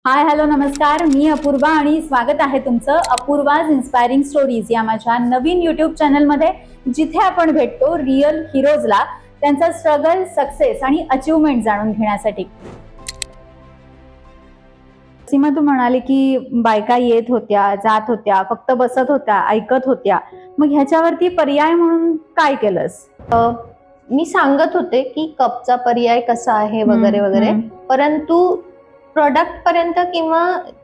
Hi hello नमस्कार, मी अपूर्वा आणि स्वागत आहे तुमचं अपूर्वाज इन्स्पायरिंग स्टोरीज या माझ्या नवीन यूट्यूब चॅनलमध्ये, जिथे आपण भेटतो रिअल हिरोजला त्यांचा स्ट्रगल, सक्सेस आणि अचीवमेंट जाणून घेण्यासाठी. सीमा, तू म्हणाली की बायका येत होत्या, जात होत्या, फक्त बसत होत्या, ऐकत होत्या. मग ह्याच्यावरती पर्याय म्हणून काय केलंस? मी सांगत होते की कपचा पर्याय कसा आहे वगैरे वगैरे, परंतु प्रोडक्ट पर्यंत किंवा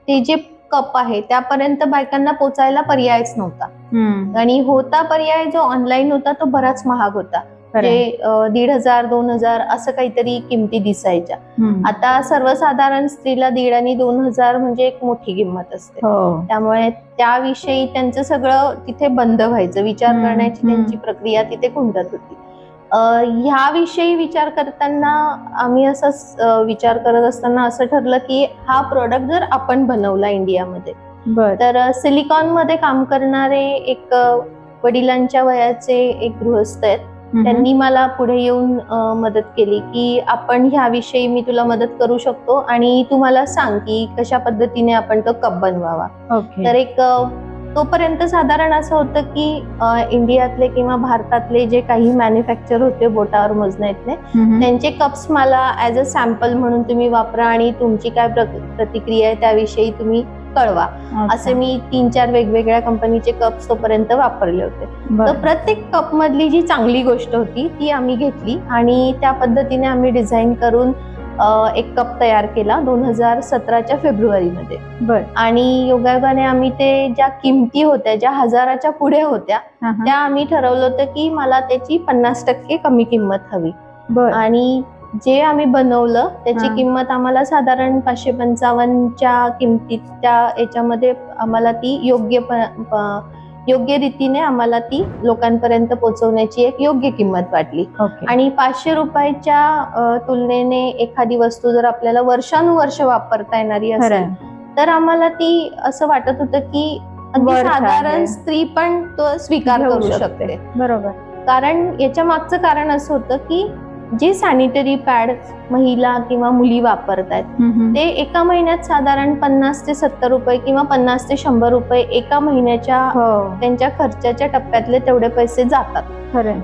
ते जे कप आहे त्यापर्यंत बायकांना पोचायला पर्यायच नव्हता. आणि होता पर्याय जो ऑनलाईन होता तो बराच महाग होता, जे 1,500 2,000 असं काहीतरी किमती दिसायच्या. आता सर्वसाधारण स्त्रीला 1,500 आणि 2,000 म्हणजे एक मोठी किंमत असते. त्यामुळे त्याविषयी त्यांचं सगळं तिथे बंद व्हायचं, विचार करण्याची त्यांची प्रक्रिया तिथे खुंटत होती. ह्याविषयी विचार करताना आम्ही असंच विचार करत असताना असं ठरलं की हा प्रोडक्ट जर आपण बनवला इंडियामध्ये, तर सिलिकॉन मध्ये काम करणारे एक वडिलांच्या वयाचे एक गृहस्थ आहेत, त्यांनी मला पुढे येऊन मदत केली की आपण ह्याविषयी मी तुला मदत करू शकतो आणि तू मला सांग की कशा पद्धतीने आपण तो कप बनवावा. तर एक तोपर्यंत साधारण असं होतं की इंडियातले किंवा भारतातले जे काही मॅन्युफॅक्चर होते बोटावर मोजण्यातले, त्यांचे कप्स मला ऍज अ सॅम्पल म्हणून तुम्ही वापरा आणि तुमची काय प्रतिक्रिया आहे त्याविषयी तुम्ही कळवा, असे मी 3-4 वेगवेगळ्या कंपनीचे कप्स तोपर्यंत वापरले होते. तर प्रत्येक कप मधली जी चांगली गोष्ट होती ती आम्ही घेतली आणि त्या पद्धतीने आम्ही डिझाईन करून एक कप तयार केला 2017च्या फेब्रुवारीमध्ये. आणि योगायोगाने आम्ही ते ज्या किमती होत्या, ज्या 1000च्या पुढे होत्या, त्या आम्ही ठरवलं होतं की मला त्याची 50% कमी किंमत हवी. आणि जे आम्ही बनवलं त्याची किंमत आम्हाला साधारण 555च्या किमतीत, त्या याच्यामध्ये आम्हाला ती योग्य रीतीने आम्हाला ती लोकांपर्यंत पोहोचवण्याची एक योग्य किंमत वाटली. आणि 500 रुपयाच्या तुलनेने एखादी वस्तू जर आपल्याला वर्षानुवर्ष वापरता येणारी असेल तर आम्हाला ती असं वाटत होतं की अगदी साधारण स्त्री पण तो स्वीकार करू शकते. बरोबर. कारण याच्या मागचं कारण असं होतं की जे सॅनिटरी पॅड महिला किंवा मुली वापरतात ते एका महिन्यात साधारण 50 ते 70 रुपये किंवा 50 ते 100 रुपये एका महिन्याच्या त्यांच्या खर्चाच्या टप्प्यातले तेवढे पैसे जातात.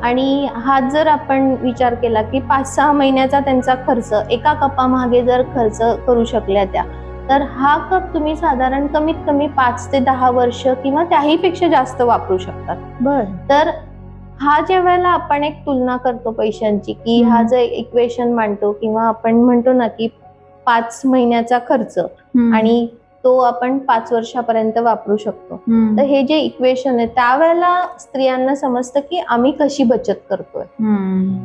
आणि हा जर आपण विचार केला की 5-6 महिन्याचा त्यांचा खर्च एका कपामागे जर खर्च करू शकल्या त्या, तर हा कप तुम्ही साधारण कमीत कमी 5 ते 10 वर्ष किंवा त्याही पेक्षा जास्त वापरू शकतात. तर हा ज्या वेळेला आपण एक तुलना करतो पैशांची, की हा जे इक्वेशन मांडतो किंवा आपण म्हणतो ना की 5 महिन्याचा खर्च आणि तो आपण 5 वर्षापर्यंत वापरू शकतो, तर हे जे इक्वेशन आहे त्यावेळेला स्त्रियांना समजतं की आम्ही कशी बचत करतोय.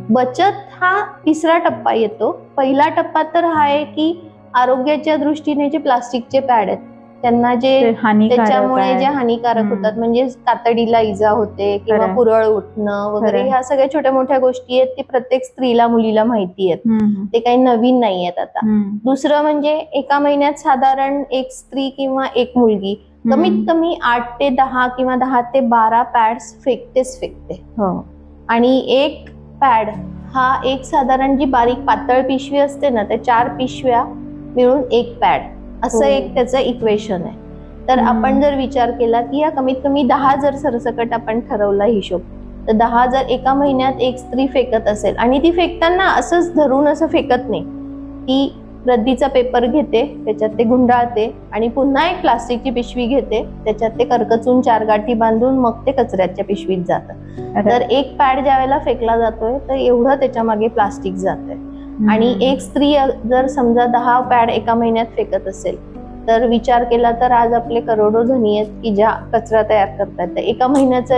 बचत हा 3रा टप्पा येतो. पहिला टप्पा तर हा आहे की आरोग्याच्या दृष्टीने जे प्लास्टिकचे पॅड आहेत त्यांना जे त्याच्यामुळे जे हानिकारक होतात, म्हणजे कातडीला इजा होते किंवा पुरळ उठणं वगैरे, ह्या सगळ्या छोट्या मोठ्या गोष्टी आहेत, ते प्रत्येक स्त्रीला मुलीला माहिती आहेत, ते काही नवीन नाही आहेत. आता दुसरं म्हणजे एका महिन्यात साधारण एक स्त्री किंवा एक मुलगी कमीत कमी 8 ते 10 किंवा 10 ते 12 पॅड्स फेकते. आणि एक पॅड हा एक साधारण जी बारीक पातळ पिशवी असते ना, त्या 4 पिशव्या मिळून एक पॅड, असं एक त्याचं इक्वेशन आहे. तर आपण जर विचार केला की या कमीत कमी 10 जर सरसकट आपण ठरवला हिशोब, तर 10 जर एका महिन्यात एक स्त्री फेकत असेल, आणि ती फेकताना असंच धरून असं फेकत नाही, ती रद्दीचा पेपर घेते, त्याच्यात ते गुंडाळते आणि पुन्हा एक प्लास्टिकची पिशवी घेते, त्याच्यात ते करकचून 4 गाठी बांधून मग ते कचऱ्याच्या पिशवीत जातं. तर एक पॅड ज्या वेळेला फेकला जातोय तर एवढं त्याच्या मागे प्लास्टिक जातंय. आणि एक स्त्री जर समजा 10 पॅड एका महिन्यात फेकत असेल, तर विचार केला तर आज आपले करोडो जणी आहेत की ज्या कचरा तयार करतात. एका महिन्याचा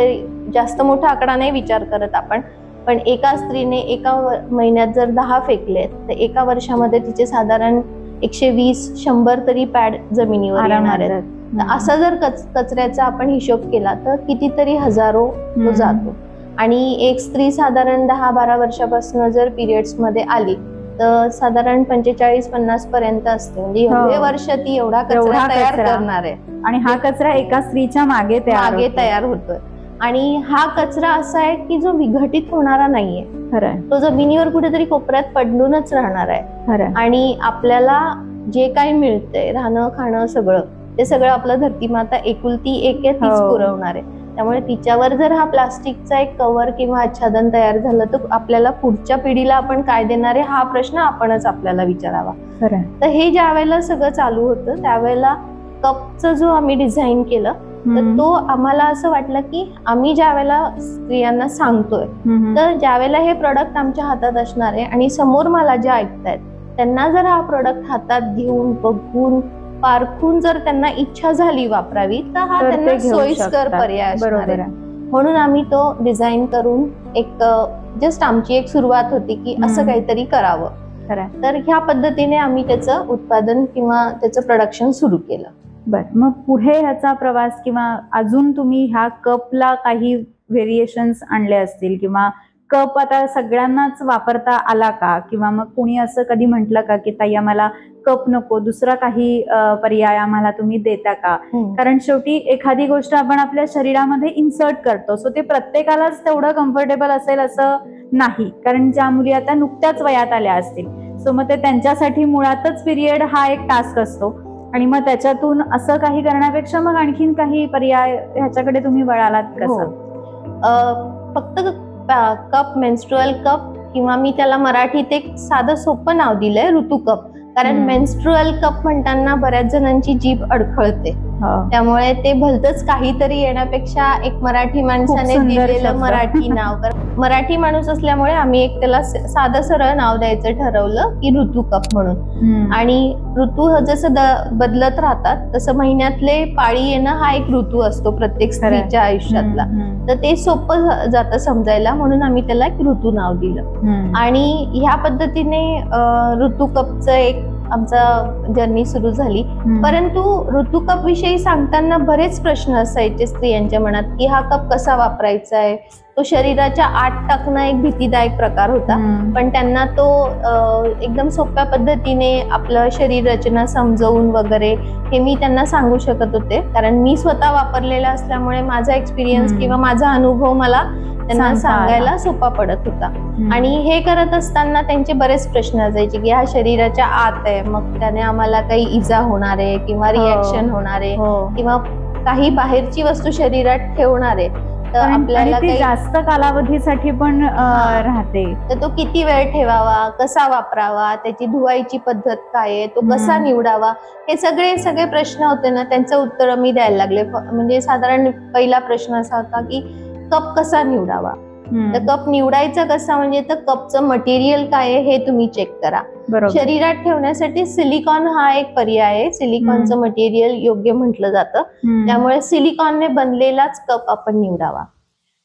जास्त मोठा आकडा नाही विचार करत आपण, पण एका स्त्रीने एका महिन्यात जर 10 फेकले तर एका वर्षामध्ये तिचे साधारण 120-100 तरी पॅड जमिनीवर येणार आहेत. असा जर कचऱ्याचा आपण हिशोब केला तर कितीतरी हजारो तो जातो. आणि एक स्त्री साधारण 10-12 वर्षापासून जर पिरियड्स मध्ये आली तर साधारण 45-50 पर्यंत असते, म्हणजे एवढे वर्ष ती एवढा कचरा तयार करणार आहे. आणि हा कचरा एका स्त्रीच्या मागे तयार होतोय. आणि हा कचरा असा आहे की जो विघटित होणारा नाहीये, तो जमिनीवर कुठेतरी कोपऱ्यात पडूनच राहणार आहे. आणि आपल्याला जे काही मिळतंय, राहणं खाणं सगळं, ते सगळं आपलं धरती माता एकुलती एक आहे, तीच पुरवणार आहे. त्यामुळे तिच्यावर जर हा प्लास्टिकचा एक कव्हर किंवा आच्छादन तयार झालं तर आपल्याला पुढच्या पिढीला आपण काय देणार आहे हा प्रश्न आपणच आपल्याला विचारावा. तर हे ज्या वेळेला सगळं चालू होतं त्यावेळेला कपचं जो आम्ही डिझाईन केलं तर तो आम्हाला असं वाटलं की आम्ही ज्या वेळेला स्त्रियांना सांगतोय तर ज्या वेळेला हे प्रोडक्ट आमच्या हातात असणार आहे आणि समोर मला जे ऐकतायत त्यांना जर हा प्रोडक्ट हातात घेऊन बघून पारखून जर त्यांना इच्छा झाली वापरावी तर हा त्यांना सोयीस्कर पर्याय असणार आहे. म्हणून आम्ही तो डिझाईन करून एक जस्ट आमची एक सुरुवात होती की असं काहीतरी करावं. तर ह्या पद्धतीने आम्ही त्याचं उत्पादन किंवा त्याचं प्रोडक्शन सुरू केलं. बर, मग पुढे ह्याचा प्रवास किंवा अजून तुम्ही ह्या कपला काही व्हेरिएशन्स आणले असतील किंवा कप आता सगळ्यांनाच वापरता आला का, किंवा मग कुणी असं कधी म्हटलं का की ताई आम्हाला कप नको, दुसरा काही पर्याय आम्हाला तुम्ही देता का? कारण शेवटी एखादी गोष्ट आपण आपल्या शरीरामध्ये इन्सर्ट करतो, सो ते प्रत्येकालाच तेवढं कम्फर्टेबल असेल असं नाही. कारण ज्या मुली आता नुकत्याच वयात आल्या असतील सो मग ते त्यांच्यासाठी मुळातच पिरियड हा एक टास्क असतो आणि मग त्याच्यातून असं काही करण्यापेक्षा मग आणखीन काही पर्याय ह्याच्याकडे तुम्ही वळालात कसं? फक्त कप, मेन्स्ट्रुअल कप किंवा मी त्याला मराठीत एक साधं सोपं नाव दिलंय ऋतू कप. कारण मेन्स्ट्रुअल कप म्हणताना बऱ्याच जणांची जीभ अडखळते, त्यामुळे ते भलतंच काहीतरी येण्यापेक्षा एक मराठी माणसाने दिलेलं मराठी नाव. मराठी माणूस असल्यामुळे आम्ही एक त्याला साधं सरळ नाव द्यायचं ठरवलं की ऋतू कप म्हणून. आणि ऋतू जसं बदलत राहतात तसं महिन्यातले पाळी येणं हा एक ऋतू असतो प्रत्येक स्त्रीच्या आयुष्यातला, तर ते सोपं जातं समजायला म्हणून आम्ही त्याला एक ऋतू नाव दिलं. आणि ह्या पद्धतीने ऋतू कपचं एक आमचा जर्नी सुरू झाली. परंतु ऋतू कप विषयी सांगताना बरेच प्रश्न असायचे स्त्रियांच्या मनात की हा कप कसा वापरायचा आहे. तो शरीराच्या आत टाकणं एक भीतीदायक प्रकार होता, पण त्यांना तो एकदम सोप्या पद्धतीने आपलं शरीर रचना समजवून वगैरे हे मी त्यांना सांगू शकत होते. कारण मी स्वतः वापरलेला असल्यामुळे माझा एक्सपिरियन्स किंवा माझा अनुभव मला त्यांना सांगायला सोपा पडत होता. आणि हे करत असताना त्यांचे बरेच प्रश्न असायचे की हा शरीराच्या आत आहे, मग त्याने आम्हाला काही इजा होणार आहे किंवा रिॲक्शन होणार आहे किंवा काही बाहेरची वस्तू शरीरात ठेवणार आहे तर आपल्याला जास्त कालावधीसाठी पण राहते, तर तो किती वेळ ठेवावा, कसा वापरावा, त्याची धुवायची पद्धत काय आहे, तो कसा निवडावा, हे सगळे प्रश्न होते ना, त्यांचं उत्तर मी द्यायला लागले. म्हणजे साधारण पहिला प्रश्न असा होता की कप कसा निवडावा. तर कप निवडायचा कसा म्हणजे तर कपचं मटेरियल काय आहे हे तुम्ही चेक करा. शरीरात ठेवण्यासाठी सिलिकॉन हा एक पर्याय आहे. सिलिकॉनचं मटेरियल योग्य म्हटलं जातं, त्यामुळे सिलिकॉनने बनलेलाच कप आपण निवडावा.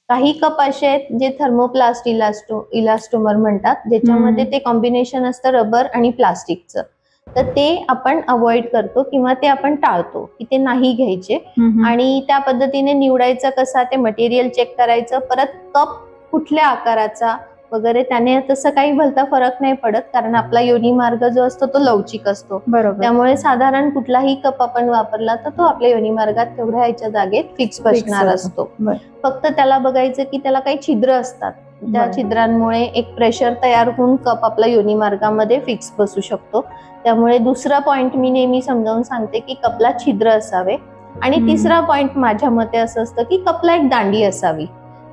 काही कप असे आहेत जे थर्मोप्लास्ट इलास्टोमर म्हणतात, ज्याच्यामध्ये ते कॉम्बिनेशन असतं रबर आणि प्लास्टिकचं, तर ते आपण अवॉइड करतो किंवा ते आपण टाळतो की ते नाही घ्यायचे. आणि त्या पद्धतीने निवडायचं कसा, ते मटेरियल चेक करायचं, परत कप कुठल्या आकाराचा वगैरे त्याने तसं काही भलता फरक नाही पडत, कारण आपला योनी मार्ग जो असतो तो लवचिक असतो. त्यामुळे साधारण कुठलाही कप आपण वापरला तर तो आपल्या योनी मार्गात तेवढ्या ह्याच्या जागेत फिक्स बसणार असतो. फक्त त्याला बघायचं की त्याला काही छिद्र असतात, त्या छिद्रांमुळे एक प्रेशर तयार होऊन कप आपला योनी मार्गामध्ये फिक्स बसू शकतो. त्यामुळे दुसरा पॉइंट मी नेहमी समजावून सांगते की कपला छिद्र असावे. आणि तिसरा पॉइंट माझ्या मते असं असतं की कपला एक दांडी असावी.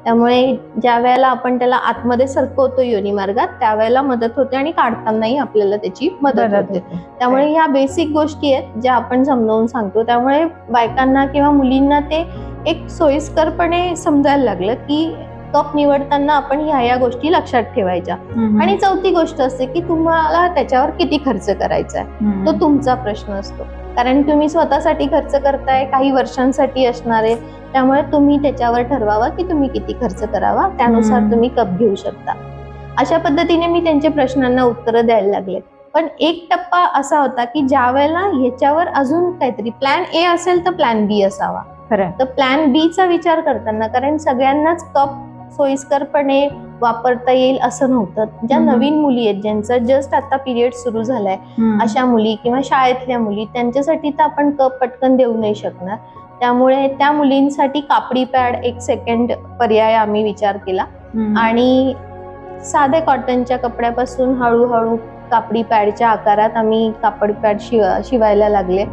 त्यामुळे ज्या वेळेला आपण त्याला आतमध्ये सरकवतो योनी मार्गात त्यावेळेला मदत होते आणि काढतानाही आपल्याला त्याची मदत होते. त्यामुळे ह्या बेसिक गोष्टी आहेत ज्या आपण समजावून सांगतो. त्यामुळे बायकांना किंवा मुलींना ते एक सोयीस्करपणे समजायला लागलं की कप निवडताना आपण ह्या गोष्टी लक्षात ठेवायच्या. आणि चौथी गोष्ट असते की तुम्हाला त्याच्यावर किती खर्च करायचा आहे, तो तुमचा प्रश्न असतो. कारण तुम्ही स्वतःसाठी खर्च करताय, काही वर्षांसाठी असणार आहे, त्यामुळे तुम्ही त्याच्यावर ठरवावा की तुम्ही किती खर्च करावा, त्यानुसार तुम्ही कप घेऊ शकता. अशा पद्धतीने मी त्यांच्या प्रश्नांना उत्तरं द्यायला लागले. पण एक टप्पा असा होता की ज्या वेळेला ह्याच्यावर अजून काहीतरी प्लॅन ए असेल तर प्लॅन बी असावा. तर प्लॅन बी चा विचार करताना, कारण सगळ्यांनाच कप सोयीस्करपणे वापरता येईल असं नव्हतं. ज्या नवीन मुली आहेत ज्यांचं जस्ट आता पिरियड सुरू झालाय अशा मुली किंवा शाळेतल्या मुली, त्यांच्यासाठी तर आपण कप पटकन देऊ नाही शकणार. त्यामुळे त्या मुलींसाठी कापडी पॅड एक सेकंड पर्याय आम्ही विचार केला. आणि साधे कॉटनच्या कपड्यापासून हळूहळू कापडी पॅडच्या आकारात आम्ही कापड पॅड शिवायला लागले.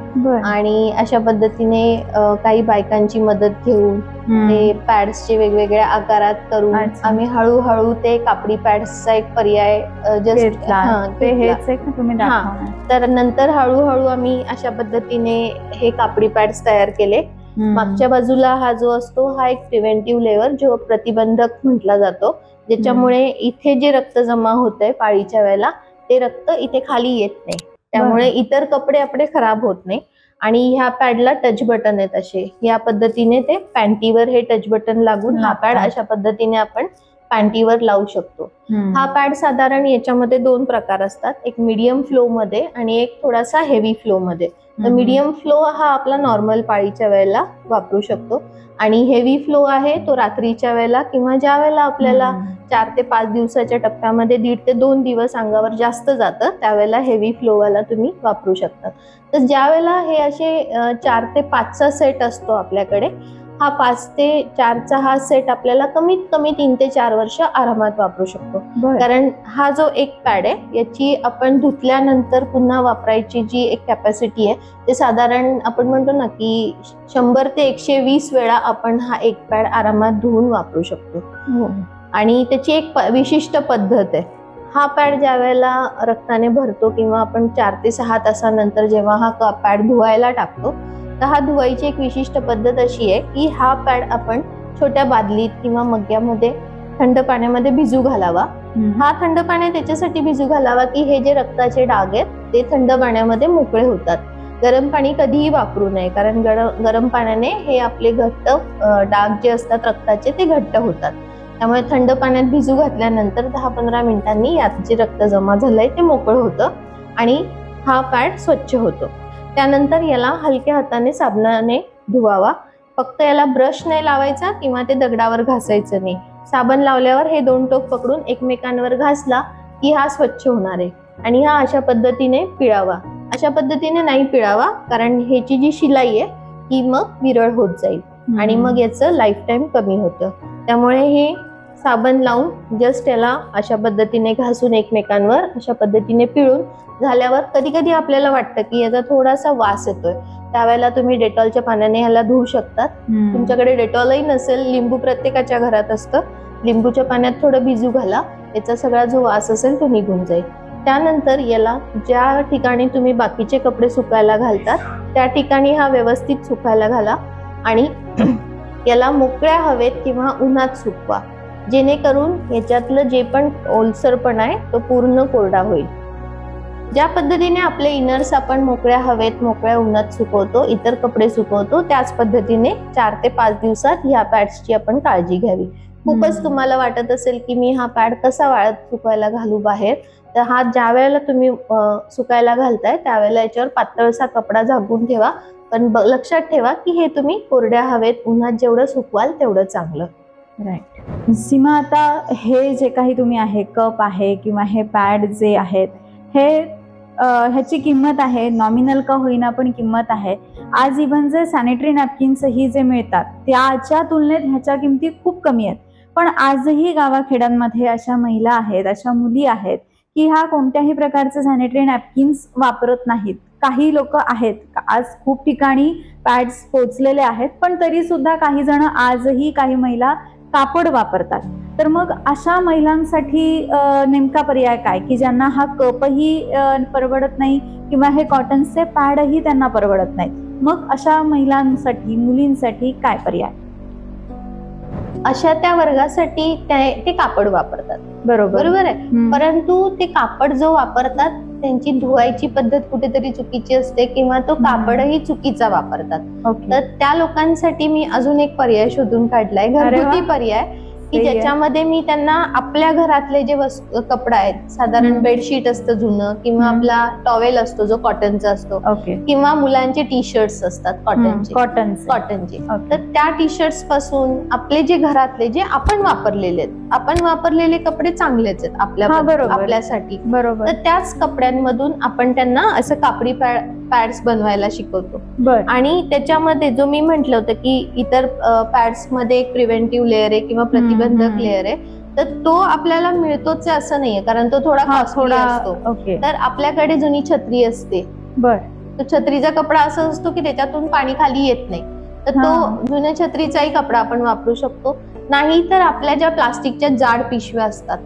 आणि अशा पद्धतीने काही बायकांची मदत घेऊन ते पॅड्सचे वेगवेगळ्या आकारात करून आम्ही हळूहळू ते कापडी पॅड्सचा एक पर्याय तर नंतर हळूहळू आम्ही अशा पद्धतीने हे कापडी पॅड्स तयार केले. मागच्या बाजूला हा जो असतो हा एक प्रिव्हेंटिव्ह लेअर जो प्रतिबंधक म्हटला जातो, ज्याच्यामुळे इथे जे रक्त जमा होतंय पाळीच्या वेळेला ते रक्त इथे खाली येत नाही, त्यामुळे इतर कपडे आपले खराब होत नाही. आणि ह्या पॅडला टच बटन आहेत असे, या पद्धतीने ते पॅन्टीवर हे टच बटन लागून हा पॅड अशा पद्धतीने आपण पॅन्टीवर लावू शकतो. हा पॅड साधारण याच्यामध्ये 2 प्रकार असतात, एक मीडियम फ्लो मध्ये आणि एक थोडासा हेवी फ्लो मध्ये. तर मीडियम फ्लो हा आपला नॉर्मल पाळीच्या वेळेला वापरू शकतो आणि हेवी फ्लो आहे तो रात्रीच्या वेळेला किंवा ज्या वेळेला आपल्याला 4 ते 5 दिवसाच्या टप्प्यामध्ये 1.5 ते 2 दिवस अंगावर जास्त जातं त्यावेळेला हेवी फ्लो वाला तुम्ही वापरू शकता. तर ज्या वेळेला हे असे 4 ते 5चा सेट असतो आपल्याकडे, हा 5 ते 4चा हा सेट आपल्याला कमीत कमी 3 ते 4 वर्ष आरामात वापरू शकतो. कारण हा जो एक पॅड आहे याची आपण धुतल्यानंतर पुन्हा वापरायची जी एक कॅपॅसिटी आहे ते साधारण आपण म्हणतो ना की 100 ते 120 वेळा आपण हा एक पॅड आरामात धुवून वापरू शकतो. आणि त्याची एक विशिष्ट पद्धत आहे. हा पॅड ज्या वेळेला रक्ताने भरतो किंवा आपण 4 ते 6 तासानंतर जेव्हा हा पॅड धुवायला टाकतो तर हा धुवायची एक विशिष्ट पद्धत अशी आहे की हा पॅड आपण छोट्या बादलीत किंवा मग्ग्यामध्ये थंड पाण्यामध्ये भिजू घालावा. हा थंड पाण्यात त्याच्यासाठी भिजू घालावा की हे जे रक्ताचे डाग आहेत ते थंड पाण्यामध्ये मोकळे होतात. गरम पाणी कधीही वापरू नये, कारण गरम पाण्याने हे आपले घट्ट डाग जे असतात रक्ताचे ते घट्ट होतात. त्यामुळे थंड पाण्यात भिजू घातल्यानंतर 10-15 मिनिटांनी यात जे रक्त जमा झालंय ते मोकळं होतं आणि हा पॅड स्वच्छ होतो. त्यानंतर याला हलक्या हाताने साबणाने धुवावा. फक्त याला ब्रश नाही लावायचा किंवा ते दगडावर घासायचं नाही. साबण लावल्यावर हे 2 टोक पकडून एकमेकांवर घासला की हा स्वच्छ होणार आहे. आणि हा अशा पद्धतीने पिळावा. अशा पद्धतीने नाही पिळावा कारण ह्याची जी शिलाई आहे ती मग विरळ होत जाईल आणि मग याचं लाईफ टाइम कमी होतं. त्यामुळे हे साबण लावून जस्ट याला अशा पद्धतीने घासून एकमेकांवर अशा पद्धतीने पिळून झाल्यावर कधी कधी आपल्याला वाटतं की याचा थोडासा वास येतोय, त्यावेळेला तुम्ही डेटॉलच्या पाण्याने ह्याला धुवू शकतात. तुमच्याकडे डेटॉलही नसेल, लिंबू प्रत्येकाच्या घरात असतं, लिंबूच्या पाण्यात थोडं भिजू घाला, याचा सगळा जो वास असेल तो निघून जाईल. त्यानंतर याला ज्या ठिकाणी तुम्ही बाकीचे कपडे सुकायला घालतात त्या ठिकाणी हा व्यवस्थित सुकायला घाला आणि याला मोकळ्या हवेत किंवा उन्हात सुकवा, जेणेकरून याच्यातलं जे पण ओलसरपणा आहे तो पूर्ण कोरडा होईल. ज्या पद्धतीने आपले इनर्स आपण मोकळ्या हवेत मोकळ्या उन्हात सुकवतो, इतर कपडे सुकवतो, त्याच पद्धतीने 4 ते 5 दिवसात ह्या पॅड्सची आपण काळजी घ्यावी. खूपच तुम्हाला वाटत असेल की मी हा पॅड कसा वाळत सुकायला घालू बाहेर, तर हा ज्या वेळेला तुम्ही सुकायला घालताय त्यावेळेला याच्यावर पातळसा कपडा झाकून ठेवा. पण लक्षात ठेवा की हे तुम्ही कोरड्या हवेत उन्हात जेवढं सुकवाल तेवढं चांगलं. राईट. सीमा, आता हे जे काही तुम्ही आहे कप आहे किंवा हे पॅड जे आहेत हे ह्याची किंमत आहे, नॉमिनल का होईना पण किंमत आहे. आज इव्हन जे सॅनिटरी नॅपकिन्स ही जे मिळतात त्याच्या तुलनेत ह्याच्या किमती खूप कमी आहेत. पण आजही गावाखेड्यांमध्ये अशा महिला आहेत, अशा मुली आहेत की ह्या कोणत्याही प्रकारचे सॅनिटरी नॅपकिन्स वापरत नाहीत. काही लोक आहेत, आज खूप ठिकाणी पॅड्स पोचलेले आहेत, पण तरी सुद्धा काही जण आजही काही महिला कापड वापरतात. तर मग अशा महिलांसाठी नेमका पर्याय काय की ज्यांना हा कपही परवडत नाही किंवा हे कॉटनचे पॅडही त्यांना परवडत नाहीत, मग अशा महिलांसाठी मुलींसाठी काय पर्याय? अशा त्या वर्गासाठी ते कापड वापरतात, बरोबर आहे. परंतु ते कापड जो वापरतात त्यांची धुवायची पद्धत कुठेतरी चुकीची असते किंवा तो कापडही चुकीचा वापरतात. तर त्या लोकांसाठी मी अजून एक पर्याय शोधून काढलाय, घरगुती पर्याय, की ज्याच्यामध्ये मी त्यांना आपल्या घरातले जे कपडा आहेत, साधारण बेडशीट असतं जुनं किंवा आपला टॉवेल असतो जो कॉटनचा असतो किंवा मुलांचे टी शर्ट्स असतात कॉटनचे, तर त्या टी शर्ट्स पासून आपले जे घरातले जे आपण वापरलेले कपडे चांगलेच आहेत आपल्यासाठी, बरोबर. तर त्याच कपड्यांमधून आपण त्यांना असं कापडी पॅड्स बनवायला शिकवतो. आणि त्याच्यामध्ये जो मी म्हंटल होतं की इतर पॅड्स मध्ये एक प्रिव्हेंटिव्ह लेअर आहे किंवा प्रतिबंधक लेअर आहे, तर तो आपल्याला मिळतोच आहे असं नाहीये, कारण तो थोडा कॉस्टली असतो. ओके. तर आपल्याकडे जुनी छत्री असते, बर. तो छत्रीचा कपडा असा असतो की त्याच्यातून पाणी खाली येत नाही, तर तो जुन्या छत्रीचाही कपडा आपण वापरू शकतो. नाही तर आपल्या ज्या प्लास्टिकच्या जाड पिशव्या असतात,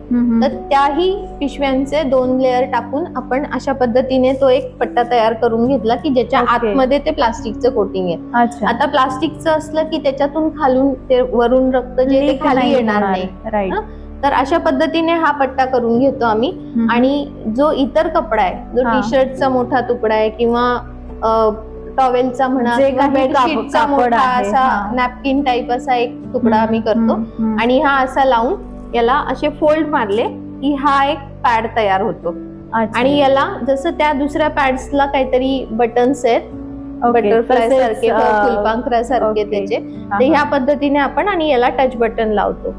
तर त्याही पिशव्यांचे 2 लेअर टाकून आपण अशा पद्धतीने तो एक पट्टा तयार करून घेतला की ज्याच्या आतमध्ये ते प्लास्टिकचं कोटिंग आहे. आता प्लास्टिकचं असलं की त्याच्यातून खालून ते वरून रक्त जे ते खाली येणार नाही. तर अशा पद्धतीने हा पट्टा करून घेतो आम्ही. आणि जो इतर कपडा आहे, जो टी शर्टचा मोठा तुकडा आहे किंवा टॉवेलचा म्हणा किंवा बेडशीटचा मोठा असा नॅपकिन टाईप असा एक तुकडा आम्ही करतो आणि हा असा लावून याला असे फोल्ड मारले की हा एक पॅड तयार होतो. आणि याला जसं त्या दुसऱ्या पॅड्सला काहीतरी बटन्स आहेत, बटरफ्लाय सारखे, फुलपाखरासारखे त्याचे, ते ह्या पद्धतीने आपण आणि याला टच बटन लावतो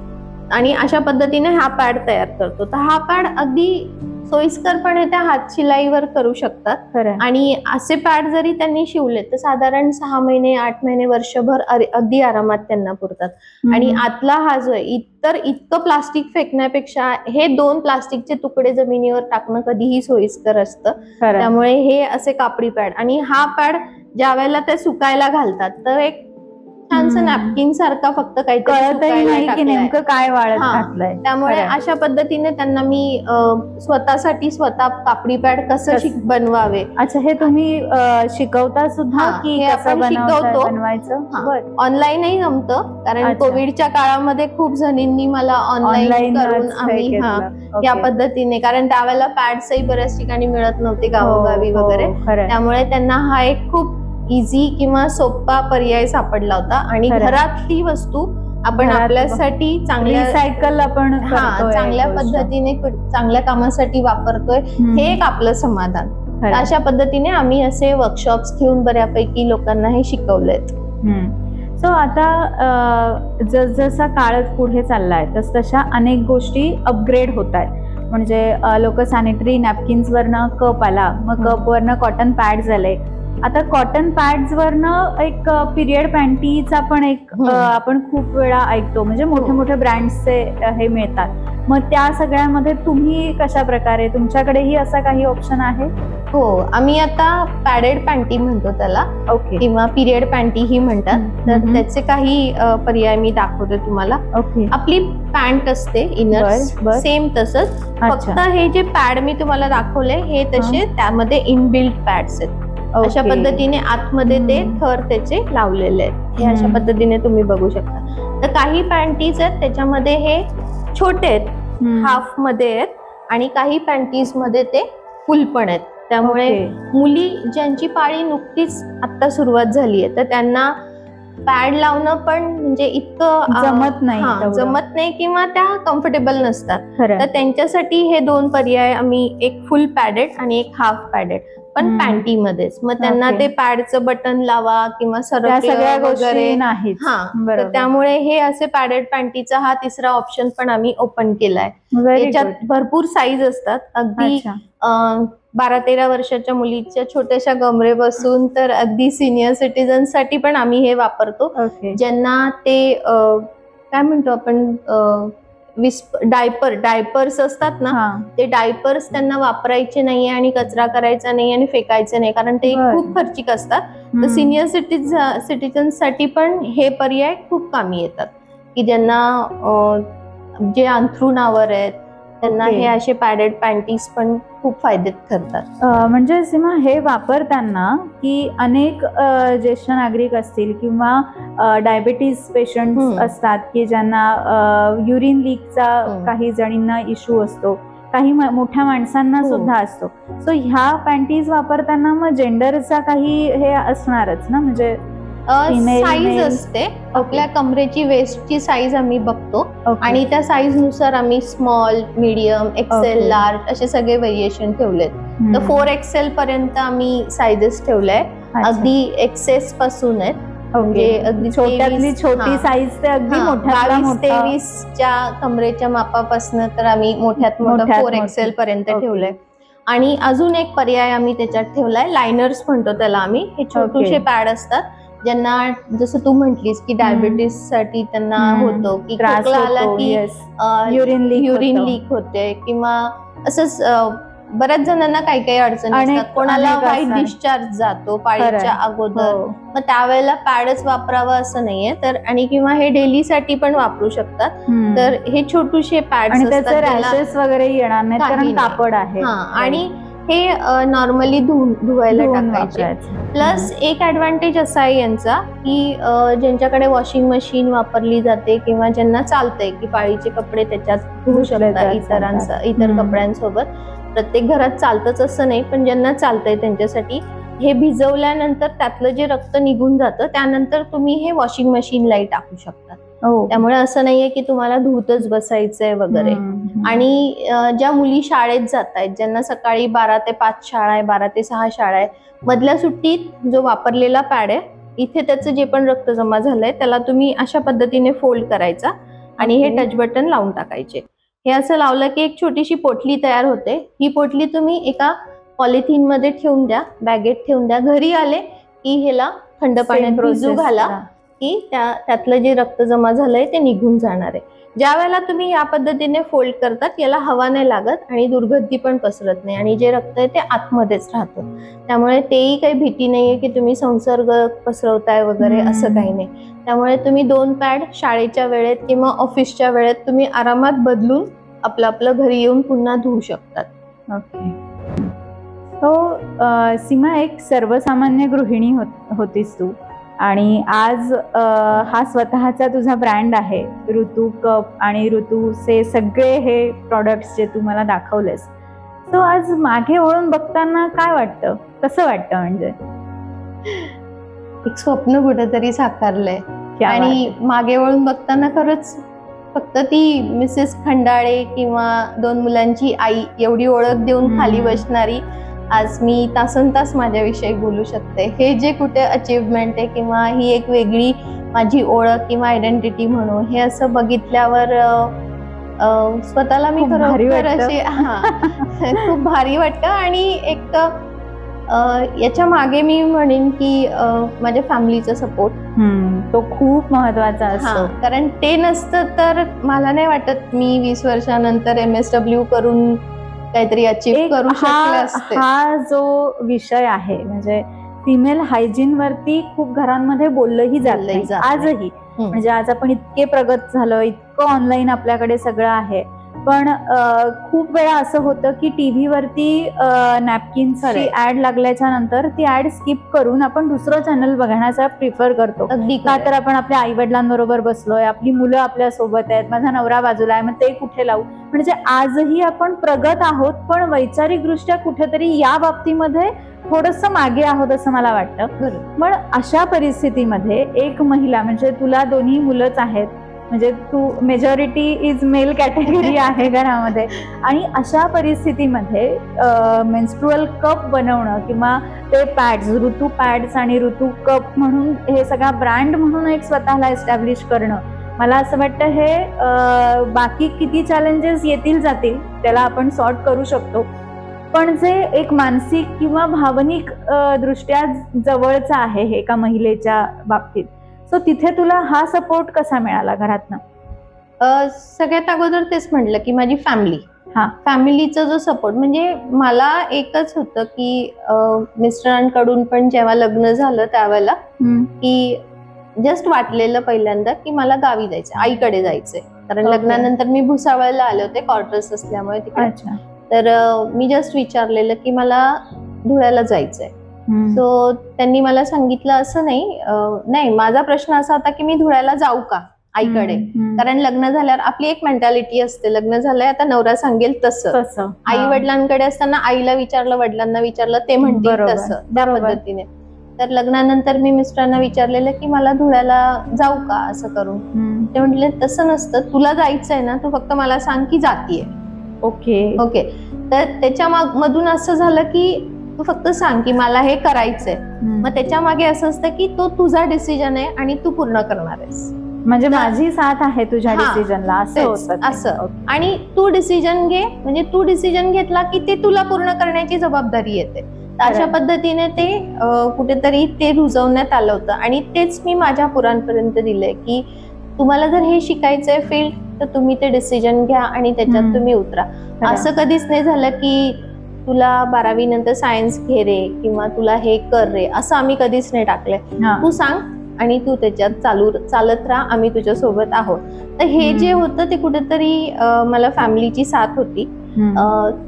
आणि अशा पद्धतीने हा पॅड तयार करतो. तर हा पॅड अगदी सोयीस्करपणे त्या हात शिलाईवर करू शकतात. आणि असे पॅड जरी त्यांनी शिवले तर साधारण 6 महिने 8 महिने वर्षभर अगदी आरामात त्यांना पुरतात. आणि आतला हा जो आहे, इतकं प्लास्टिक फेकण्यापेक्षा हे 2 प्लास्टिकचे तुकडे जमिनीवर टाकणं कधीही सोयीस्कर असतं. त्यामुळे हे असे कापडी पॅड, आणि हा पॅड ज्या वेळेला ते सुकायला घालतात तर एक छानसं नॅपकिन सारखा फक्त काहीतरी नाही की नेमकं काय वाळत घातलंय. त्यामुळे अशा पद्धतीने त्यांना मी स्वतः कापडी पॅड कसं बनवावे. अच्छा, हे तुम्ही शिकवता सुद्धा की आपण शिकवतो. ऑनलाईनही जमतं, कारण कोविडच्या काळामध्ये खूप जणींनी मला ऑनलाईन करून आम्ही या पद्धतीने, कारण त्यावेळेला पॅड्सही बऱ्याच ठिकाणी मिळत नव्हते गावोगावी वगैरे, त्यामुळे त्यांना हा एक खूप इझी किंवा सोपा पर्याय सापडला होता. आणि घरातली वस्तू आपण आपल्यासाठी रिसायकल आपण चांगल्या पद्धतीने चांगल्या कामासाठी वापरतोय, हे एक आपलं समाधान. अशा पद्धतीने आम्ही असे वर्कशॉप्स घेऊन बऱ्यापैकी लोकांना हे शिकवलेत. सो आता जसजसा काळ पुढे चाललाय तसतशा अनेक गोष्टी अपग्रेड होत आहेत. म्हणजे लोक सॅनिटरी नॅपकिन्स वरनं कप आला, मग कप वरनं कॉटन पॅड झाले, आता कॉटन पॅड्स वरनं एक पिरियड पॅन्टीचा पण एक आपण खूप वेळा ऐकतो, म्हणजे मोठ्या मोठ्या ब्रँड्सचे हे मिळतात. मग त्या सगळ्यामध्ये तुम्ही कशा प्रकारे, तुमच्याकडेही असा काही ऑप्शन आहे? हो, आम्ही आता पॅडेड पॅन्टी म्हणतो त्याला, किंवा पिरियड पॅन्टी ही म्हणतात. तर त्याचे काही पर्याय मी दाखवते तुम्हाला. आपली पॅन्ट असते इनर सेम तसंच, फक्त हे जे पॅड मी तुम्हाला दाखवले हे तसे त्यामध्ये इनबिल्ट पॅड्स आहेत. अशा पद्धतीने आतमध्ये ते थर त्याचे लावलेले आहेत. हे अशा पद्धतीने तुम्ही बघू शकता. तर काही पॅन्टीज आहेत त्याच्यामध्ये हे छोटे आहेत, हाफ मध्ये आहेत, आणि काही पॅन्टीज मध्ये ते फुल पण आहेत. त्यामुळे मुली ज्यांची पाळी नुकतीच आता सुरुवात झाली आहे तर त्यांना पॅड लावणं पण म्हणजे इतकं जमत नाही किंवा त्या कम्फर्टेबल नसतात. तर त्यांच्यासाठी हे 2 पर्याय आम्ही, एक फुल पॅडेड आणि एक हाफ पॅडेड, पण पॅन्टी मध्येच. मग त्यांना ते पॅडचं बटन लावा किंवा सगळ्या वगैरे नाही. तर त्यामुळे हे असे पॅडेड पॅन्टीचा हा तिसरा ऑप्शन पण आम्ही ओपन केलाय. त्याच्यात भरपूर साईज असतात, अगदी 12-13 वर्षाच्या मुलीच्या छोट्याशा गमरे बसून तर अगदी सिनियर सिटीजन साठी पण आम्ही हे वापरतो. ज्यांना ते काय म्हणतो आपण, डायपर्स असतात ना, ते डायपर्स त्यांना वापरायचे नाहीये आणि कचरा करायचा नाही आणि फेकायचे नाही, कारण ते खूप खर्चिक असतात. तर सिनियर सिटीजन साठी पण हे पर्याय खूप कामी येतात, की ज्यांना जे अंथरुणावर आहेत त्यांना हे असे पॅडेड पॅन्टीज पण खूप फायदेत ठरतात. म्हणजे सीमा, हे वापरताना की अनेक ज्येष्ठ नागरिक असतील किंवा डायबिटीज पेशंट असतात की ज्यांना युरिन लीकचा काही जणींना इश्यू असतो, काही मोठ्या माणसांना सुद्धा असतो. सो ह्या पॅन्टीज वापरताना मग जेंडरचा काही हे असणारच ना, म्हणजे साईज असते आपल्या कमरेची, वेस्टची साईज आम्ही बघतो आणि त्या साईज नुसार आम्ही स्मॉल, मीडियम, एक्सेल, लार्ज असे सगळे व्हेरिएशन ठेवलेत. तर 4XL पर्यंत आम्ही साईजेस ठेवलाय, अगदी एक्सेस पासून आहेत, म्हणजे अगदी छोट्यातली छोटी साईज ते अगदी मोठ्यातला 22-23च्या कमरेच्या मापापासून तर आम्ही मोठ्यात मोठं 4XL पर्यंत ठेवलंय. आणि अजून एक पर्याय आम्ही त्याच्यात ठेवलाय, लायनर्स म्हणतो त्याला आम्ही. हे छोटेसे पॅड असतात ज्यांना जसं तू म्हटलीस की डायबिटीस साठी त्यांना होतो की खोकला आला की युरिन लीक होते किंवा असंच बऱ्याच जणांना काही काही अडचणी असतात. कोणाला व्हाईट डिस्चार्ज जातो पाळीच्या अगोदर, मग त्यावेळेला पॅडच वापरावा असं नाहीये. तर आणि किंवा हे डेली साठी पण वापरू शकतात. तर हे छोटूशे पॅड्स असतात, रॅशेस वगैरे येणार नाही कारण कापड आहे. आणि हे नॉर्मली धुवायला टाकायचे. प्लस एक ऍडव्हान्टेज असा आहे यांचा की ज्यांच्याकडे वॉशिंग मशीन वापरली जाते किंवा ज्यांना चालतंय की पाळीचे कपडे त्याच्यात धुवू शकतात इतर कपड्यांसोबत. प्रत्येक घरात चालतच असं नाही, पण ज्यांना चालतंय त्यांच्यासाठी हे भिजवल्यानंतर त्यातलं जे रक्त निघून जातं त्यानंतर तुम्ही हे वॉशिंग मशीनलाही टाकू शकता. त्यामुळे असं नाहीये की तुम्हाला धुतच बसायचंय वगैरे. आणि ज्या मुली शाळेत जात आहेत, ज्यांना सकाळी 12 ते 5 शाळा आहे, 12 ते 6 शाळा आहे, मधल्या सुट्टीत जो वापरलेला पॅड आहे इथे त्याचं जे पण रक्त जमा झालंय त्याला तुम्ही अशा पद्धतीने फोल्ड करायचा आणि हे टच बटन लावून टाकायचे. हे असं लावलं की एक छोटीशी पोटली तयार होते. ही पोटली तुम्ही एका पॉलिथिन मध्ये ठेवून द्या, बॅगेत ठेवून द्या. घरी आले की ह्याला थंड पाण्यात भिजू घाला की त्यातलं जे रक्त जमा झालंय ते निघून जाणार आहे. ज्या वेळेला तुम्ही या पद्धतीने फोल्ड करतात याला हवा नाही लागत आणि दुर्गंधी पण पसरत नाही आणि जे रक्त आहे ते आतमध्येच राहतं. त्यामुळे तेही काही भीती नाहीये की तुम्ही संसर्ग पसरवताय वगैरे, असं काही नाही. त्यामुळे तुम्ही 2 पॅड शाळेच्या वेळेत किंवा ऑफिसच्या वेळेत तुम्ही आरामात बदलून आपलं घरी येऊन पुन्हा धुवू शकतात. ओके. सीमा, एक सर्वसामान्य गृहिणी होतीस तू आणि आज हा स्वतःचा तुझा ब्रँड आहे. ऋतू कप आणि ऋतूचे सगळे हे प्रॉडक्ट्स जे तू मला दाखवलेस, तो आज मागे वळून बघताना काय वाटतं, कसं वाटतं? म्हणजे एक स्वप्न कुठेतरी साकारलंय आणि मागे वळून बघताना खरंच फक्त ती मिसेस खंडाळे किंवा 2 मुलांची आई एवढी ओळख देऊन खाली बसणारी आज मी तासनतास माझ्याविषयी बोलू शकते. हे जे कुठे अचीवमेंट आहे किंवा ही एक वेगळी माझी ओळख किंवा आयडेंटिटी म्हणून हे असं बघितल्यावर स्वतःला मी खरोखर असे खूप भारी वाटतं. आणि एक याच्या मागे मी म्हणेन की माझ्या फॅमिलीचा सपोर्ट तो खूप महत्वाचा असतो. कारण ते नसतं तर मला नाही वाटत मी 20 वर्षानंतर MSW करून काहीतरी अचीव करू शकले असते. हा जो विषय आहे म्हणजे फिमेल हायजीन वरती खूप घरांमध्ये बोललंही जात आजही. म्हणजे आज आपण इतके प्रगत झालो, इतकं ऑनलाईन आपल्याकडे सगळं आहे, पण खूप वेळा असं होतं की टीव्ही वरती नॅपकिन्सची ऍड लागल्याच्या नंतर ती ऍड स्किप करून आपण दुसरं चॅनल बघण्याचा प्रिफर करतो. का तर आपण आपल्या आई वडिलांबरोबर बसलोय, आपली मुलं आपल्या सोबत आहेत, माझा नवरा बाजूला आहे, मग ते कुठे लावू. म्हणजे आजही आपण प्रगत आहोत, पण वैचारिक दृष्ट्या कुठेतरी या बाबतीमध्ये थोडंसं मागे आहोत असं मला वाटतं. पण अशा परिस्थितीमध्ये एक महिला, म्हणजे तुला 2 मुलंच आहेत, म्हणजे तू मेजॉरिटी इज मेल कॅटेगरी आहे घरामध्ये, आणि अशा परिस्थितीमध्ये मेन्स्ट्रुअल कप बनवणं किंवा ते पॅड्स, ऋतू पॅड्स आणि ऋतू कप म्हणून हे सगळा ब्रँड म्हणून एक स्वतःला एस्टॅब्लिश करणं, मला असं वाटतं हे बाकी किती चॅलेंजेस येतील जातील त्याला आपण सॉर्ट करू शकतो, पण जे एक मानसिक किंवा भावनिक दृष्ट्या जवळचं आहे हे एका महिलेच्या बाबतीत, सो तिथे तुला हा सपोर्ट कसा मिळाला घरातनं? सगळ्यात अगोदर तेच म्हटलं की माझी फॅमिलीचा जो सपोर्ट, म्हणजे मला एकच होतं की मिस्टरांकडून पण जेव्हा लग्न झालं त्यावेळेला की जस्ट वाटलेलं पहिल्यांदा की मला गावी जायचं, आईकडे जायचंय. कारण लग्नानंतर मी भुसावळला आले होते क्वार्टर्स असल्यामुळे तिकडे. तर मी जस्ट विचारलेलं की मला धुळ्याला जायचंय. सो त्यांनी मला सांगितलं असं नाही, माझा प्रश्न असा होता की मी धुळ्याला जाऊ का आईकडे. कारण लग्न झाल्यावर आपली एक मेंटॅलिटी असते, लग्न झालंय आता नवरा सांगेल तसं. आई वडिलांकडे असताना आईला विचारलं, वडिलांना विचारलं, ते म्हणतील तसं, त्या पद्धतीने. तर लग्नानंतर मी मिस्टरांना विचारलेलं की मला धुळ्याला जाऊ का असं करून. ते म्हटले तसं नसतं, तुला जायचंय ना, तू फक्त मला सांग की जातीये. ओके. तर त्याच्या मधून असं झालं की तू फक्त सांग की मला हे करायचंय. मग त्याच्या मागे असं असतं की तो तुझा डिसिजन आहे आणि तू पूर्ण करणार आहेस, म्हणजे माझी साथ आहे तुझ्या डिसिजनला, असं. आणि तू डिसिजन घे, म्हणजे तू डिसिजन घेतला की ते तुला पूर्ण करण्याची जबाबदारी येते. अशा पद्धतीने ते कुठेतरी ते रुजवण्यात आलं होतं आणि तेच मी माझ्या पुरांपर्यंत दिलंय की तुम्हाला जर हे शिकायचंय फील्ड तर तुम्ही ते डिसिजन घ्या आणि त्याच्यात तुम्ही उतरा. असं कधीच नाही झालं की तुला 12वी नंतर सायन्स घे रे किंवा तुला हे कर रे, असं आम्ही कधीच नाही टाकलंय. तू सांग आणि तू त्याच्यात चालत राहा, आम्ही तुझ्या सोबत आहोत. तर हे जे होतं ते कुठेतरी मला फॅमिलीची साथ होती.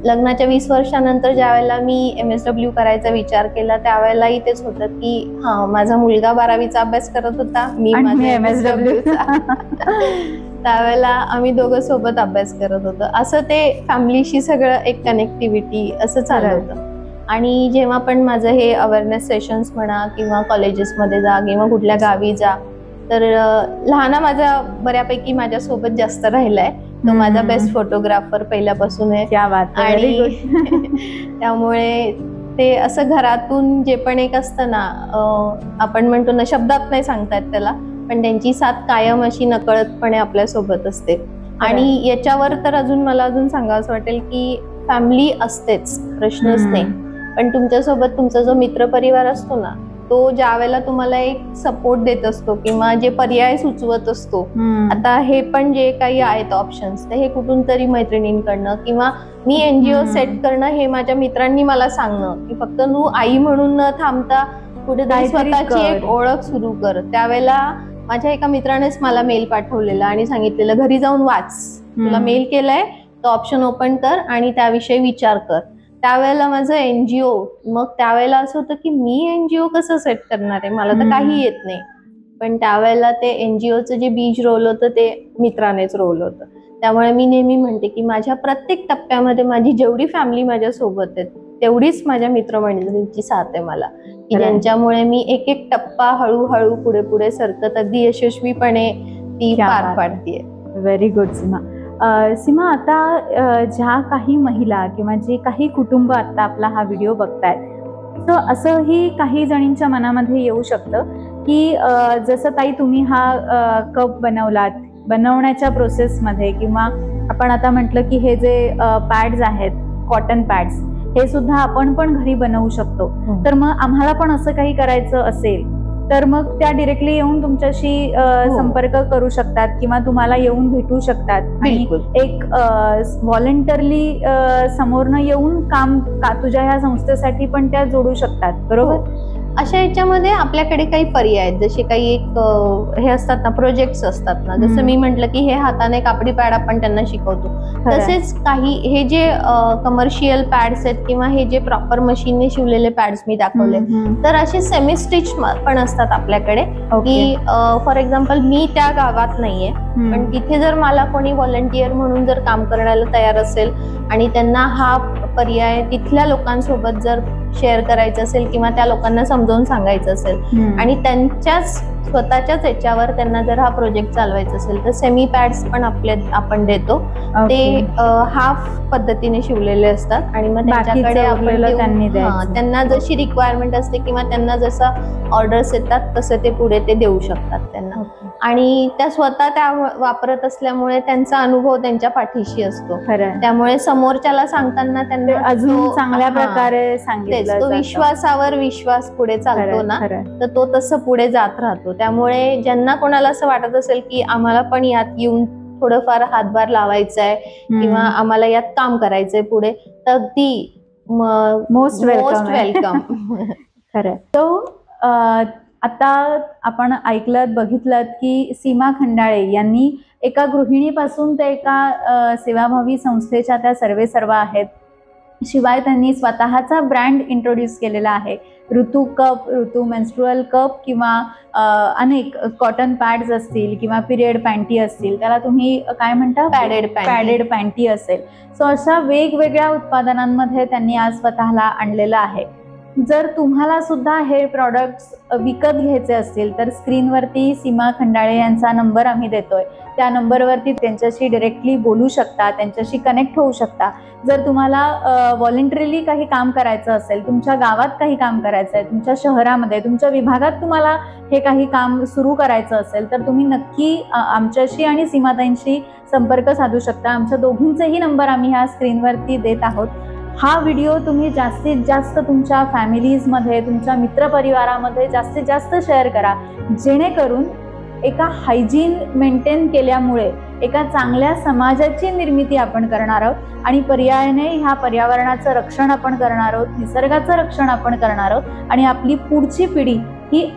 लग्नाच्या 20 वर्षानंतर ज्या वेळेला मी MSW करायचा विचार केला त्यावेळेलाही तेच होतं की माझा मुलगा 12वीचा अभ्यास करत होता, मी माझा MSWचा. त्यावेळेला आम्ही दोघं सोबत अभ्यास करत होतो. असं ते फॅमिलीशी सगळं एक कनेक्टिव्हिटी असं चालू होतं. आणि जेव्हा पण माझं हे अवेअरनेस सेशन्स म्हणा किंवा कॉलेजेसमध्ये जा किंवा कुठल्या गावी जा, तर लहाना माझा बऱ्यापैकी माझ्यासोबत जास्त राहिलाय. तो माझा बेस्ट फोटोग्राफर पहिल्यापासून आहे. आणि त्यामुळे ते असं घरातून जे पण एक असतं ना, आपण म्हणतो ना, शब्दात नाही सांगतात त्याला, पण त्यांची साथ कायम अशी नकळतपणे आपल्या सोबत असते. आणि याच्यावर तर मला अजून सांगावंसं वाटेल की फॅमिली असतेच, प्रश्नच नाही, पण तुमच्यासोबत तुमचा जो मित्रपरिवार असतो ना, तो ज्या वेळेला तुम्हाला एक सपोर्ट देत असतो किंवा जे पर्याय सुचवत असतो, आता हे पण जे काही आहेत ऑप्शन्स, तर हे कुठून तरी मैत्रिणींकडनं किंवा मी NGO सेट करणं हे माझ्या मित्रांनी मला सांगणं की फक्त तू आई म्हणून न थांबता कुठेतरी स्वतःची एक ओळख सुरू कर. त्यावेळेला माझ्या एका मित्रानेच मला मेल पाठवलेला आणि सांगितलेलं घरी जाऊन वाच, तुला मेल केलाय तो ऑप्शन ओपन कर आणि त्याविषयी विचार कर. त्यावेळेला माझं NGO, मग त्यावेळेला असं होतं की मी NGO कसं सेट करणार आहे, मला तर काही येत नाही. पण त्यावेळेला ते NGOचं जे बीज रोल होतं ते मित्रानेच रोल होतं. त्यामुळे मी नेहमी म्हणते की माझ्या प्रत्येक टप्प्यामध्ये माझी जेवढी फॅमिली माझ्या सोबत आहे तेवढीच माझ्या मित्रमंडळींची साथ आहे मला, की ज्यांच्यामुळे मी एक एक टप्पा हळूहळू पुढे पुढे सरकत अगदी यशस्वीपणे ती पार पाडतीये. व्हेरी गुड सीमा. सीमा, आता ज्या काही महिला किंवा जे काही कुटुंब आता आपला हा व्हिडिओ बघतायत, तर असंही काही जणींच्या मनामध्ये येऊ शकतं की जसं ताई तुम्ही हा कप बनवलात, बनवण्याच्या प्रोसेसमध्ये किंवा आपण आता म्हटलं की हे जे पॅड्स आहेत, कॉटन पॅड्स, हे सुद्धा आपण पण घरी बनवू शकतो. तर मग आम्हाला पण असं काही करायचं असेल तर मग त्या डिरेक्टली येऊन तुमच्याशी संपर्क करू शकतात किंवा तुम्हाला येऊन भेटू शकतात आणि एक व्हॉलंटरली समोरनं येऊन काम तुझ्या ह्या संस्थेसाठी पण त्या जोडू शकतात, बरोबर? अशा याच्यामध्ये आपल्याकडे काही पर्याय आहेत, जसे काही एक हे असतात ना, प्रोजेक्ट्स असतात ना, जसं मी म्हटलं की हे हाताने कापडी पॅड आपण त्यांना शिकवतो, तसेच काही हे जे कमर्शियल पॅड्स आहेत किंवा हे जे प्रॉपर मशीनने शिवलेले पॅड्स मी दाखवले, तर असे सेमी स्टिच पण असतात आपल्याकडे. की फॉर एक्झाम्पल मी त्या गावात नाहीये, पण तिथे जर मला कोणी व्हॉलंटियर म्हणून जर काम करायला तयार असेल आणि त्यांना हा पर्याय तिथल्या लोकांसोबत जर शेअर करायचं असेल किंवा त्या लोकांना समजावून सांगायचं असेल आणि त्यांच्याच स्वतःच्याच याच्यावर त्यांना जर हा प्रोजेक्ट चालवायचा असेल तर सेमी पॅड्स पण आपण देतो. ते हाफ पद्धतीने शिवलेले असतात आणि मग त्यांच्याकडे आपण त्यांना जशी रिक्वायरमेंट असते किंवा त्यांना जसं ऑर्डर्स येतात तसं ते पुढे ते देऊ शकतात त्यांना. आणि त्या स्वतः त्या वापरत असल्यामुळे त्यांचा अनुभव त्यांच्या पाठीशी असतो, त्यामुळे समोरच्याला सांगताना त्यांना अजून चांगल्या प्रकारे सांगितलं. तो विश्वासावर विश्वास पुढे चालतो ना, तर तो तसं पुढे जात राहतो. त्यामुळे ज्यांना कोणाला असं वाटत असेल की आम्हाला पण यात येऊन थोडंफार हातभार लावायचा आहे किंवा आम्हाला यात काम करायचंय पुढे, तर अगदी मोस्ट वेलकम. खरं. तो आता आपण ऐकलं बघितलं की सीमा खंडाळे यांनी एका गृहिणीपासून ते एका सेवाभावी संस्थेच्या त्या सर्वेसर्वा आहेत. शिवाय त्यांनी स्वतःचा ब्रँड इंट्रोड्यूस केलेला आहे. ऋतू कप, ऋतू मेन्स्ट्रुअल कप किंवा अनेक कॉटन पॅड्स असतील किंवा पिरियड पॅन्टी असतील, त्याला तुम्ही काय म्हणता, पॅडेड पॅन्टी असेल. सो अशा वेगवेगळ्या उत्पादनांमध्ये त्यांनी आज स्वतःला आणलेलं आहे. जर तुम्हाला सुद्धा हे प्रॉडक्ट्स विकत घ्यायचे असतील तर स्क्रीनवरती सीमा खंडाळे यांचा नंबर आम्ही देतोय, त्या नंबरवरती त्यांच्याशी डायरेक्टली बोलू शकता, त्यांच्याशी कनेक्ट होऊ शकता. जर तुम्हाला व्हॉलंटरीली काही काम करायचं असेल, तुमच्या गावात काही काम करायचं आहे, तुमच्या शहरामध्ये, तुमच्या विभागात तुम्हाला हे काही काम सुरू करायचं असेल, तर तुम्ही नक्की आमच्याशी आणि सीमाताईंशी संपर्क साधू शकता. आमच्या दोघींचेही नंबर आम्ही ह्या स्क्रीनवरती देत आहोत. हा व्हिडिओ तुम्ही जास्तीत जास्त तुमच्या फॅमिलीजमध्ये, तुमच्या मित्रपरिवारामध्ये जास्तीत जास्त शेअर करा, जेणेकरून एका हायजीन मेंटेन केल्यामुळे एका चांगल्या समाजाची निर्मिती आपण करणार आहोत आणि पर्यायाने ह्या पर्यावरणाचं रक्षण आपण करणार आहोत, निसर्गाचं रक्षण आपण करणार आहोत आणि आपली पुढची पिढी ही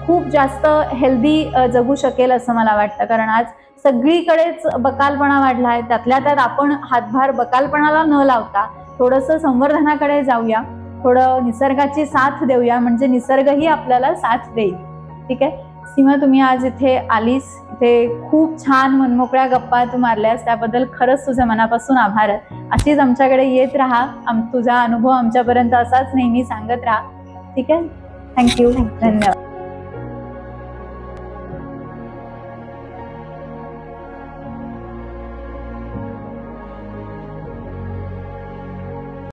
खूप जास्त हेल्दी जगू शकेल असं मला वाटतं. कारण आज सगळीकडेच बकालपणा वाढला आहे, त्यातल्या त्यात आपण हातभार बकालपणाला न लावता थोडंसं संवर्धनाकडे जाऊया, थोडं निसर्गाची साथ देऊया, म्हणजे निसर्गही आपल्याला साथ देईल. ठीक आहे सीमा, तुम्ही आज इथे आलीस, इथे खूप छान मनमोकळ्या गप्पा तू मारल्यास, त्याबद्दल खरंच तुझ्या मनापासून आभार. अशीच आमच्याकडे येत राहा, तुझा अनुभव आमच्यापर्यंत असाच नेहमी सांगत राहा. ठीक आहे, थँक्यू, धन्यवाद.